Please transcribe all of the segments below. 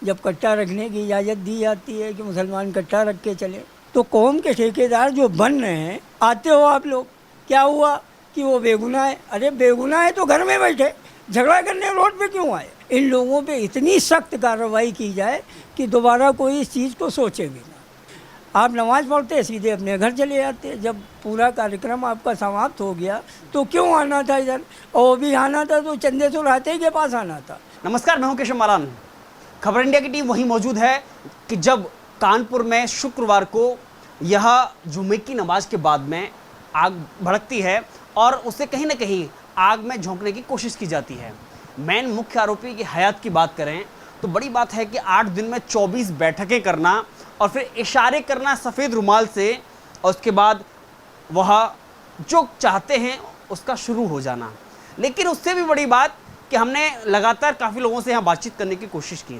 जब कट्टा रखने की इजाज़त दी जाती है कि मुसलमान कट्टा रख के चले, तो कौम के ठेकेदार जो बन रहे हैं, आते हो आप लोग, क्या हुआ कि वो बेगुनाह है। अरे बेगुनाह है तो घर में बैठे, झगड़ा करने रोड पे क्यों आए। इन लोगों पे इतनी सख्त कार्रवाई की जाए कि दोबारा कोई इस चीज़ को सोचे भी ना। आप नमाज़ पढ़ते सीधे अपने घर चले जाते, जब पूरा कार्यक्रम आपका समाप्त हो गया तो क्यों आना था इधर, और भी आना था तो चंदे सुराते के पास आना था। नमस्कार, मैं हूं केशव मालान। खबर इंडिया की टीम वहीं मौजूद है कि जब कानपुर में शुक्रवार को यह जुमे की नमाज के बाद में आग भड़कती है और उसे कहीं ना कहीं आग में झोंकने की कोशिश की जाती है। मेन मुख्य आरोपी की हयात की बात करें तो बड़ी बात है कि 8 दिन में 24 बैठकें करना और फिर इशारे करना सफ़ेद रुमाल से, और उसके बाद वह जो चाहते हैं उसका शुरू हो जाना। लेकिन उससे भी बड़ी बात कि हमने लगातार काफ़ी लोगों से यहाँ बातचीत करने की कोशिश की,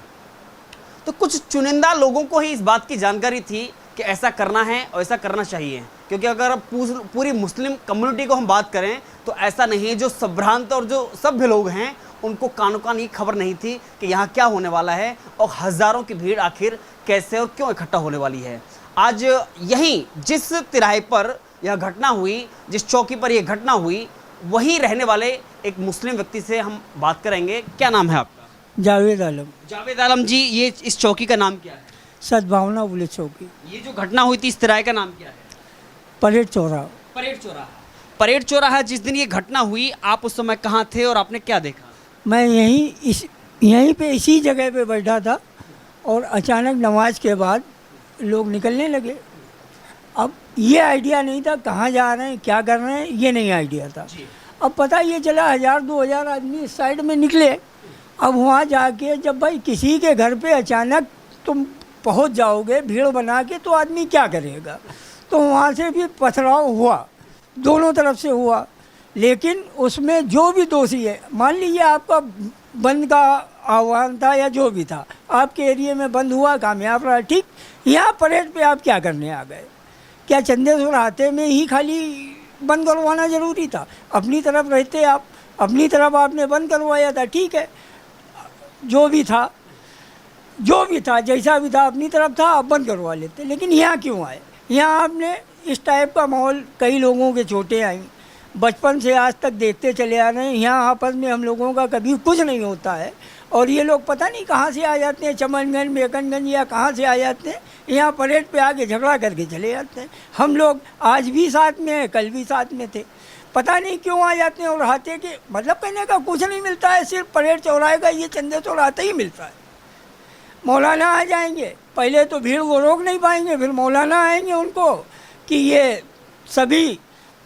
तो कुछ चुनिंदा लोगों को ही इस बात की जानकारी थी कि ऐसा करना है और ऐसा करना चाहिए। क्योंकि अगर पूरी मुस्लिम कम्युनिटी को हम बात करें तो ऐसा नहीं है, जो संभ्रांत और जो सभ्य लोग हैं उनको कानों कान ये खबर नहीं थी कि यहाँ क्या होने वाला है और हज़ारों की भीड़ आखिर कैसे और क्यों इकट्ठा होने वाली है। आज यहीं जिस तिराहे पर यह घटना हुई, जिस चौकी पर यह घटना हुई, वहीं रहने वाले एक मुस्लिम व्यक्ति से हम बात करेंगे। क्या नाम है आपका? जावेद आलम। जावेद आलम जी, ये इस चौकी का नाम क्या है? सद्भावना पुलिस चौकी। ये जो घटना हुई थी इस तिराहे का नाम क्या है? परेड चौराहा। परेड चौराहा। परेड चौराहा, जिस दिन ये घटना हुई आप उस समय कहाँ थे और आपने क्या देखा? मैं यहीं पे इसी जगह पे बैठा था और अचानक नमाज के बाद लोग निकलने लगे। अब ये आइडिया नहीं था कहाँ जा रहे हैं, क्या कर रहे हैं, ये नहीं आइडिया था। अब पता ये चला 1000-2000 आदमी इस साइड में निकले। अब वहाँ जाके जब भाई किसी के घर पे अचानक तुम पहुँच जाओगे भीड़ बना के, तो आदमी क्या करेगा। तो वहाँ से भी पथराव हुआ, दोनों तरफ से हुआ। लेकिन उसमें जो भी दोषी है, मान लीजिए आपका बंद का आह्वान था या जो भी था, आपके एरिया में बंद हुआ, कामयाब रहा, ठीक। यहाँ परेड पे आप क्या करने आ गए? क्या चंदे सुराते में ही खाली बंद करवाना ज़रूरी था? अपनी तरफ रहते आप, अपनी तरफ आपने बंद करवाया था, ठीक है। जो भी था जैसा भी था अपनी तरफ था, आप बंद करवा लेते। लेकिन यहाँ क्यों आए? यहाँ आपने इस टाइप का माहौल, कई लोगों के चोटें आई, बचपन से आज तक देखते चले आ रहे हैं। यहाँ आपस में हम लोगों का कभी कुछ नहीं होता है और ये लोग पता नहीं कहाँ से आ जाते हैं, चमनगंज मेकनगंज या कहाँ से आ जाते हैं, यहाँ परेड पे आके झगड़ा करके चले जाते हैं। हम लोग आज भी साथ में हैं, कल भी साथ में थे, पता नहीं क्यों आ जाते हैं। और हाथे के मतलब कहने का कुछ नहीं मिलता है, सिर्फ परेड चौराहे का ये चंदे चौराते ही मिलता है। मौलाना आ जाएंगे, पहले तो भीड़ वो रोक नहीं पाएंगे, फिर मौलाना आएंगे उनको कि ये सभी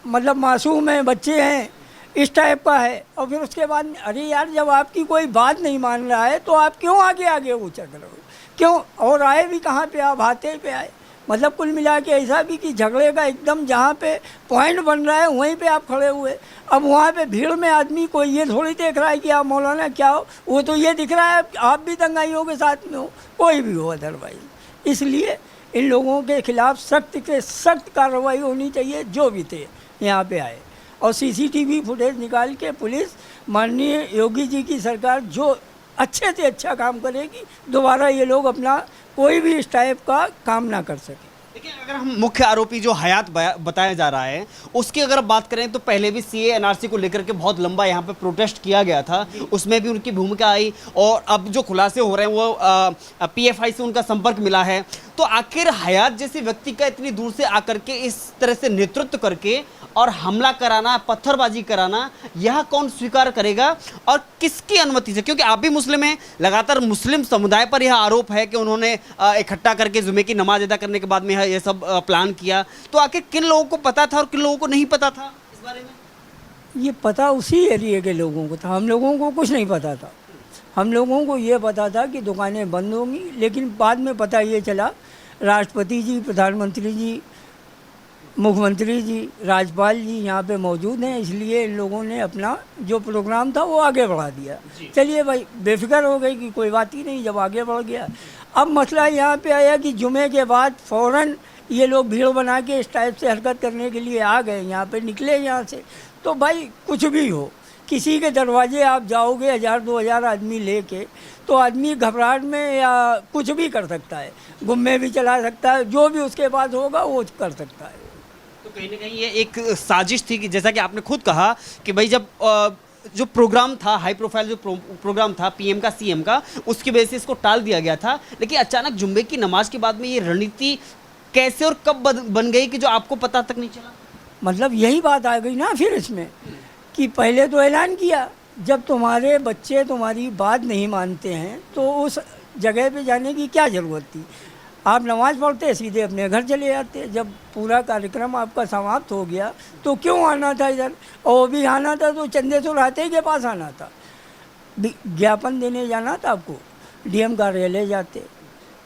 मतलब मासूम हैं, बच्चे हैं, इस टाइप का है। और फिर उसके बाद अरे यार, जब आपकी कोई बात नहीं मान रहा है तो आप क्यों आगे आगे उछल रहे हो, क्यों? और आए भी कहाँ पे आप? हाथे पे आए। मतलब कुल मिला के ऐसा भी कि झगड़े का एकदम जहाँ पे पॉइंट बन रहा है वहीं पे आप खड़े हुए। अब वहाँ पे भीड़ में आदमी कोई ये थोड़ी देख रहा है कि आप मौलाना क्या हो, वो तो ये दिख रहा है आप भी दंगाइयों के साथ में हो, कोई भी हो अदरवाइज। इसलिए इन लोगों के खिलाफ सख्त से सख्त कार्रवाई होनी चाहिए, जो भी थे यहाँ पे आए। और सीसीटीवी फुटेज निकाल के पुलिस, माननीय योगी जी की सरकार जो अच्छे से अच्छा काम करेगी, दोबारा ये लोग अपना कोई भी इस टाइप का काम ना कर सके। देखिए, अगर हम मुख्य आरोपी जो हयात बताया जा रहा है उसकी अगर बात करें तो पहले भी सीए एनआरसी को लेकर के बहुत लंबा यहाँ पे प्रोटेस्ट किया गया था, उसमें भी उनकी भूमिका आई। और अब जो खुलासे हो रहे हैं वो पीएफआई से उनका संपर्क मिला है। तो आखिर हयात जैसे व्यक्ति का इतनी दूर से आकर के इस तरह से नेतृत्व करके और हमला कराना, पत्थरबाजी कराना, यह कौन स्वीकार करेगा और किसकी अनुमति से? क्योंकि आप भी मुस्लिम हैं, लगातार मुस्लिम समुदाय पर यह आरोप है कि उन्होंने इकट्ठा करके जुमे की नमाज अदा करने के बाद में यह सब प्लान किया। तो आखिर किन लोगों को पता था और किन लोगों को नहीं पता था इस बारे में? ये पता उसी एरिया के लोगों को था, हम लोगों को कुछ नहीं पता था। हम लोगों को ये पता था कि दुकानें बंद होंगी, लेकिन बाद में पता ये चला राष्ट्रपति जी, प्रधानमंत्री जी, मुख्यमंत्री जी, राज्यपाल जी यहाँ पे मौजूद हैं, इसलिए इन लोगों ने अपना जो प्रोग्राम था वो आगे बढ़ा दिया। चलिए भाई, बेफिक्र हो गई कि कोई बात ही नहीं, जब आगे बढ़ गया। अब मसला यहाँ पे आया कि जुमे के बाद फ़ौरन ये लोग भीड़ बना के इस टाइप से हरकत करने के लिए आ गए, यहाँ पे निकले यहाँ से। तो भाई कुछ भी हो, किसी के दरवाजे आप जाओगे 1000-2000 आदमी लेके, तो आदमी घबराहट में या कुछ भी कर सकता है, गुम्मे भी चला सकता है, जो भी उसके पास होगा वो कर सकता है। तो कहीं ना कहीं ये एक साजिश थी कि जैसा कि आपने खुद कहा कि भाई जब जो प्रोग्राम था, हाई प्रोफाइल जो प्रोग्राम था पीएम का सीएम का, उसकी वजह से इसको टाल दिया गया था, लेकिन अचानक जुम्मे की नमाज के बाद में ये रणनीति कैसे और कब बन गई कि जो आपको पता तक नहीं चला? मतलब यही बात आ गई ना फिर इसमें, कि पहले तो ऐलान किया, जब तुम्हारे बच्चे तुम्हारी बात नहीं मानते हैं तो उस जगह पे जाने की क्या ज़रूरत थी? आप नमाज़ पढ़ते सीधे अपने घर चले जाते। जब पूरा कार्यक्रम आपका समाप्त हो गया तो क्यों आना था इधर? और वो भी आना था तो चंदेश्वर हाथे के पास आना था, ज्ञापन देने जाना था आपको, डीएम कार्यालय जाते,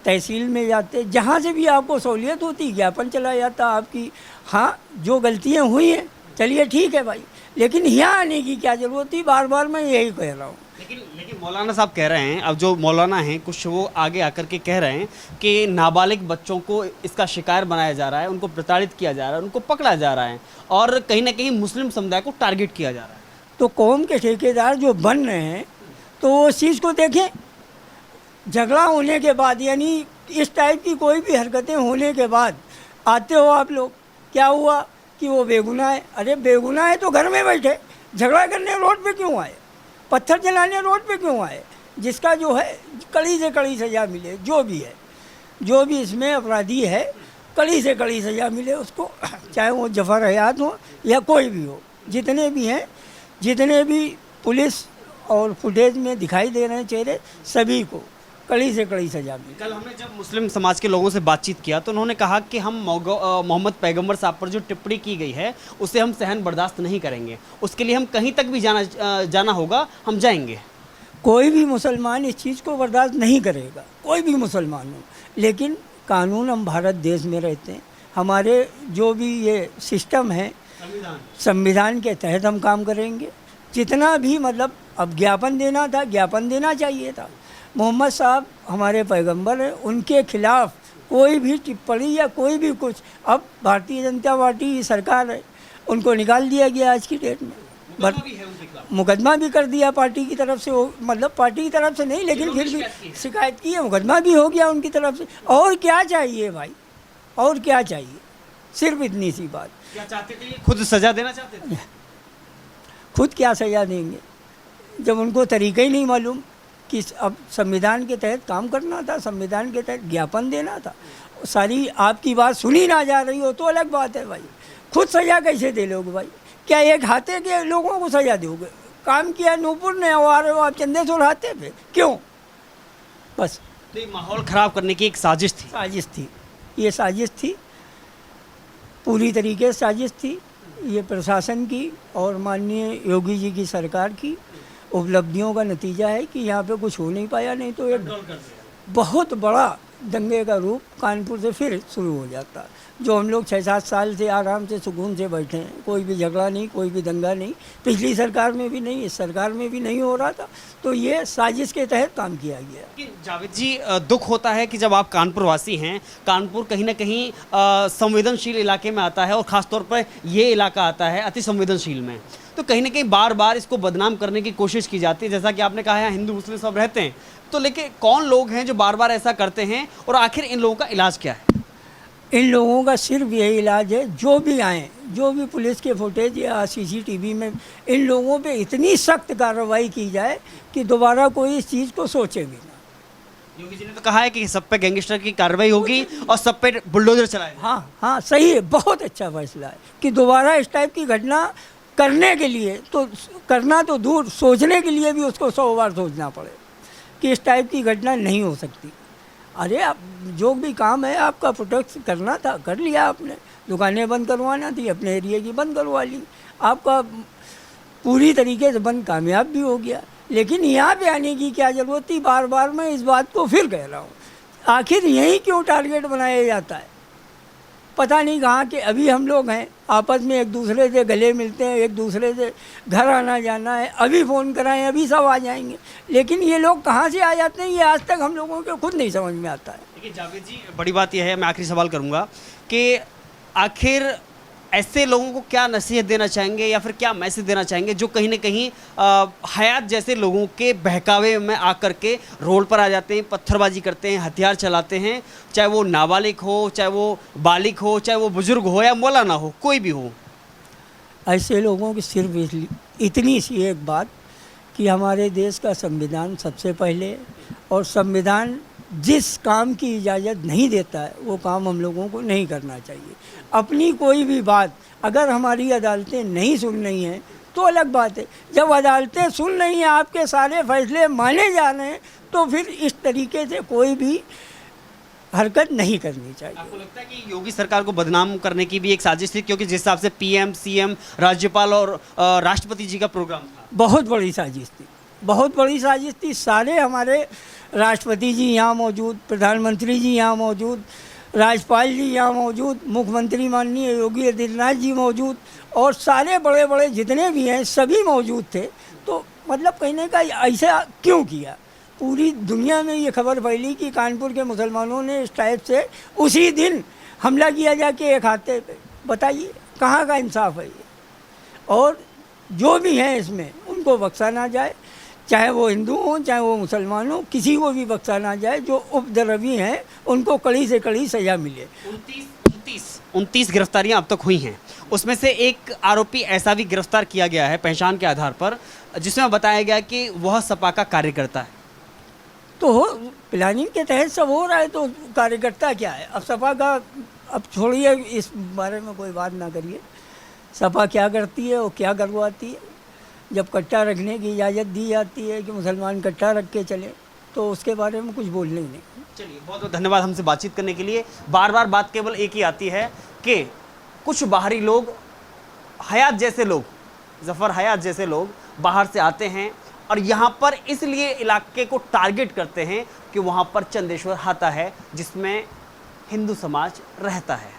तहसील में जाते, जहाँ से भी आपको सहूलियत होती ज्ञापन चला जाता आपकी। हाँ, जो गलतियाँ हुई हैं चलिए ठीक है भाई, लेकिन यहाँ आने की क्या ज़रूरत थी? बार बार मैं यही कह रहा हूँ। लेकिन मौलाना साहब कह रहे हैं, अब जो मौलाना हैं कुछ वो आगे आकर के कह रहे हैं कि नाबालिग बच्चों को इसका शिकार बनाया जा रहा है, उनको प्रताड़ित किया जा रहा है, उनको पकड़ा जा रहा है और कहीं ना कहीं मुस्लिम समुदाय को टारगेट किया जा रहा है। तो कौम के ठेकेदार जो बन रहे हैं तो वो उस चीज़ को देखें। झगड़ा होने के बाद, यानी इस टाइप की कोई भी हरकतें होने के बाद आते हो आप लोग, क्या हुआ कि वो बेगुनाह है? अरे बेगुनाह है तो घर में बैठे, झगड़ा करने रोड पे क्यों आए? पत्थर चलाने रोड पे क्यों आए? जिसका जो है कड़ी से कड़ी सज़ा मिले, जो भी है, जो भी इसमें अपराधी है, कड़ी से कड़ी सज़ा मिले उसको, चाहे वो जफ़र हयात हो या कोई भी हो, जितने भी हैं, जितने भी पुलिस और फुटेज में दिखाई दे रहे हैं चेहरे, सभी को कड़ी से कड़ी सजा मिली। कल हमने जब मुस्लिम समाज के लोगों से बातचीत किया तो उन्होंने कहा कि हम मोहम्मद पैगंबर साहब पर जो टिप्पणी की गई है उसे हम सहन बर्दाश्त नहीं करेंगे, उसके लिए हम कहीं तक भी जाना होगा, हम जाएंगे। कोई भी मुसलमान इस चीज़ को बर्दाश्त नहीं करेगा, कोई भी मुसलमान हो, लेकिन कानून, हम भारत देश में रहते हैं, हमारे जो भी ये सिस्टम है संविधान के तहत हम काम करेंगे। जितना भी मतलब अब ज्ञापन देना था, ज्ञापन देना चाहिए था। मोहम्मद साहब हमारे पैगंबर हैं, उनके खिलाफ कोई भी टिप्पणी या कोई भी कुछ, अब भारतीय जनता पार्टी की सरकार है, उनको निकाल दिया गया आज की डेट में। मुकदमा भी कर दिया पार्टी की तरफ से, वो मतलब पार्टी की तरफ से नहीं, लेकिन फिर भी शिकायत की है, मुकदमा भी हो गया उनकी तरफ से। और क्या चाहिए भाई, और क्या चाहिए? सिर्फ इतनी सी बात। क्या चाहते थे? खुद सजा देना चाहते थे? खुद क्या सजा देंगे जब उनको तरीका ही नहीं मालूम कि अब संविधान के तहत काम करना था, संविधान के तहत ज्ञापन देना था। सारी आपकी बात सुनी ना जा रही हो तो अलग बात है भाई, खुद सजा कैसे दे लोगे भाई? क्या एक हाथे के लोगों को सजा दोगे? काम किया नूपुर ने, आ रहे हो आप चंदेश्वर हाथे पे, क्यों? बस तो ये माहौल ख़राब करने की एक साजिश थी। साजिश थी, ये साजिश थी, पूरी तरीके से साजिश थी। ये प्रशासन की और माननीय योगी जी की सरकार की उपलब्धियों का नतीजा है कि यहाँ पे कुछ हो नहीं पाया, नहीं तो एक बहुत बड़ा दंगे का रूप कानपुर से फिर शुरू हो जाता। जो हम लोग 6-7 साल से आराम से सुकून से बैठे हैं, कोई भी झगड़ा नहीं, कोई भी दंगा नहीं, पिछली सरकार में भी नहीं, इस सरकार में भी नहीं हो रहा था, तो ये साजिश के तहत काम किया गया। लेकिन जावेद जी, दुख होता है कि जब आप कानपुर वासी हैं, कानपुर कहीं ना कहीं संवेदनशील इलाके में आता है और ख़ासतौर पर ये इलाका आता है अति संवेदनशील में, तो कहीं ना कहीं बार बार इसको बदनाम करने की कोशिश की जाती है। जैसा कि आपने कहा है हिंदू मुस्लिम सब रहते हैं, तो लेकिन कौन लोग हैं जो बार बार ऐसा करते हैं और आखिर इन लोगों का इलाज क्या है? इन लोगों का सिर्फ यही इलाज है, जो भी आए, जो भी पुलिस के फुटेज या सीसीटीवी में, इन लोगों पे इतनी सख्त कार्रवाई की जाए कि दोबारा कोई इस चीज़ को सोचे भी ना। योगी जी ने तो कहा है कि सब पे गैंगस्टर की कार्रवाई होगी और सब पे बुलडोजर चलाएगा। हाँ हाँ, सही है, बहुत अच्छा फैसला है कि दोबारा इस टाइप की घटना करने के लिए, तो करना तो दूर, सोचने के लिए भी उसको 100 बार सोचना पड़े कि इस टाइप की घटना नहीं हो सकती। अरे आप जो भी काम है आपका प्रोटेक्ट करना था, कर लिया आपने, दुकानें बंद करवाना थी, अपने एरिया की बंद करवा ली, आपका पूरी तरीके से बंद कामयाब भी हो गया, लेकिन यहाँ पे आने की क्या ज़रूरत थी? बार बार मैं इस बात को फिर कह रहा हूँ, आखिर यही क्यों टारगेट बनाया जाता है? पता नहीं कहाँ के अभी हम लोग हैं, आपस में एक दूसरे से गले मिलते हैं, एक दूसरे से घर आना जाना है, अभी फ़ोन कराएं अभी सब आ जाएंगे, लेकिन ये लोग कहाँ से आ जाते हैं ये आज तक हम लोगों को खुद नहीं समझ में आता है। देखिए जावेद जी, बड़ी बात यह है, मैं आखिरी सवाल करूँगा कि आखिर ऐसे लोगों को क्या नसीहत देना चाहेंगे या फिर क्या मैसेज देना चाहेंगे जो कहीं ना कहीं हयात जैसे लोगों के बहकावे में आकर के रोड पर आ जाते हैं, पत्थरबाजी करते हैं, हथियार चलाते हैं, चाहे वो नाबालिग हो, चाहे वो बालिग हो, चाहे वो बुजुर्ग हो या मौलाना हो, कोई भी हो? ऐसे लोगों की सिर्फ इतनी सी एक बात कि हमारे देश का संविधान सबसे पहले है, और संविधान जिस काम की इजाज़त नहीं देता है वो काम हम लोगों को नहीं करना चाहिए। अपनी कोई भी बात अगर हमारी अदालतें नहीं सुन रही हैं तो अलग बात है, जब अदालतें सुन रही हैं, आपके सारे फैसले माने जा रहे हैं, तो फिर इस तरीके से कोई भी हरकत नहीं करनी चाहिए। आपको लगता है कि योगी सरकार को बदनाम करने की भी एक साजिश थी, क्योंकि जिस हिसाब से पीएम, सीएम, राज्यपाल और राष्ट्रपति जी का प्रोग्राम था? बहुत बड़ी साजिश थी, बहुत बड़ी साजिश थी। सारे हमारे राष्ट्रपति जी यहाँ मौजूद, प्रधानमंत्री जी यहाँ मौजूद, राज्यपाल जी यहाँ मौजूद, मुख्यमंत्री माननीय योगी आदित्यनाथ जी मौजूद, और सारे बड़े बड़े जितने भी हैं सभी मौजूद थे। तो मतलब कहने का ऐसा क्यों किया? पूरी दुनिया में ये खबर फैली कि कानपुर के मुसलमानों ने इस टाइप से उसी दिन हमला किया जाके एक हाथे पे। बताइए कहाँ का इंसाफ है ये? और जो भी हैं इसमें उनको बख्शा ना जाए, चाहे वो हिंदू हों चाहे वो मुसलमान हों, किसी को भी बख्शा ना जाए। जो उपद्रवी हैं उनको कड़ी से कड़ी सज़ा मिले। 29 गिरफ्तारियां अब तक हुई हैं, उसमें से एक आरोपी ऐसा भी गिरफ्तार किया गया है पहचान के आधार पर, जिसमें बताया गया कि वह सपा का कार्यकर्ता है। तो हो प्लानिंग के तहत सब हो रहा है, तो कार्यकर्ता क्या है? अब सपा का, अब छोड़िए इस बारे में कोई बात ना करिए। सपा क्या करती है और क्या करवाती है? जब कट्टा रखने की इजाज़त दी जाती है कि मुसलमान कट्टा रख के चले, तो उसके बारे में कुछ बोलने ही नहीं। चलिए, बहुत बहुत धन्यवाद हमसे बातचीत करने के लिए। बार बार बात केवल एक ही आती है कि कुछ बाहरी लोग, हयात जैसे लोग, जफ़र हयात जैसे लोग बाहर से आते हैं और यहाँ पर इसलिए इलाके को टारगेट करते हैं कि वहाँ पर चंदेश्वर हाता है जिसमें हिंदू समाज रहता है।